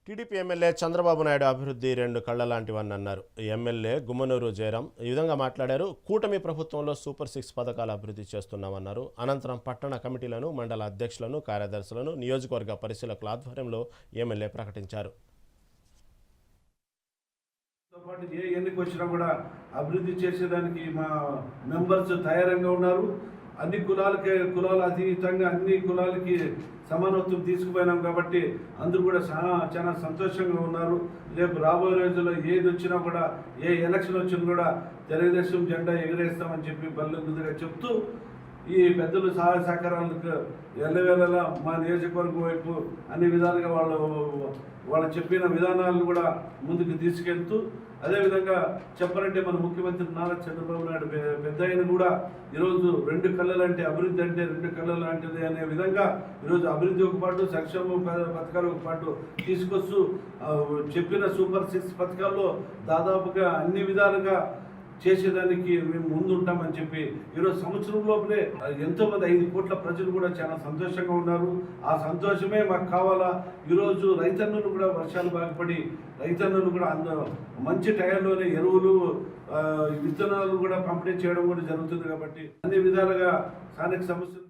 TDP MLA Chandrababu Naidu అభివృద్ధి రెండు కళ్ల లాంటివని అన్నారు. ఎమ్మెల్యే గుమ్మనూరు జయరాం ఈ విధంగా మాట్లాడారు. కూటమి ప్రభుత్వంలో సూపర్ 6 పథకాలు అభివృద్ధి చేస్తున్నామన్నారు. అనంతరం పట్టణ కమిటీలను, మండల అధ్యక్షులను, కార్యదర్శులను నియోజకవర్గ పరిశీలకుల ఆధ్వర్యంలో ఎమ్మెల్యే ప్రకటించారు. ఏ ఎన్నిక వచ్చినా కూడా అభివృద్ధి చేసేదానికి మా మెంబర్స్ తయారంగా ఉన్నారు. అన్ని కులాల అతీతంగా అన్ని కులాలకి సమానత్వం తీసుకుపోయినాం కాబట్టి అందరూ కూడా చాలా సంతోషంగా ఉన్నారు. రేపు రాబోయే రోజుల్లో ఏది వచ్చినా కూడా, ఏ ఎలక్షన్ వచ్చినా కూడా తెలుగుదేశం జెండా ఎగరేస్తామని చెప్పి బల్లగుద్దుగా చెప్తూ ఈ పెద్దలు సహాయ సహకారాలకు ఎల్లవేళలా మా నియోజకవర్గం వైపు అన్ని విధాలుగా వాళ్ళు చెప్పిన విధానాలను కూడా ముందుకు తీసుకెళ్తూ, అదేవిధంగా చెప్పాలంటే మన ముఖ్యమంత్రి నారా చంద్రబాబు నాయుడు పెద్ద ఆయన కూడా ఈరోజు రెండు కళ్ళలంటే అభివృద్ధి అంటే రెండు కళ్ళ లాంటిది అనే విధంగా ఈరోజు అభివృద్ధి ఒక పాటు, సంక్షేమ పథకాలు ఒక పాటు తీసుకొస్తూ చెప్పిన సూపర్ 6 పథకాల్లో దాదాపుగా అన్ని విధాలుగా చేసేదానికి మేము ముందుంటామని చెప్పి ఈరోజు సంవత్సరం లోపలే ఎంతోమంది 5 కోట్ల ప్రజలు కూడా చాలా సంతోషంగా ఉన్నారు. ఆ సంతోషమే మాకు కావాలా. ఈరోజు రైతన్నులు కూడా వర్షాలు బాగుపడి రైతన్నులు కూడా మంచి టైంలోనే ఎరువులు, విత్తనాలు కూడా పంపిణీ చేయడం కూడా జరుగుతుంది. కాబట్టి అన్ని విధాలుగా స్థానిక సమస్యలు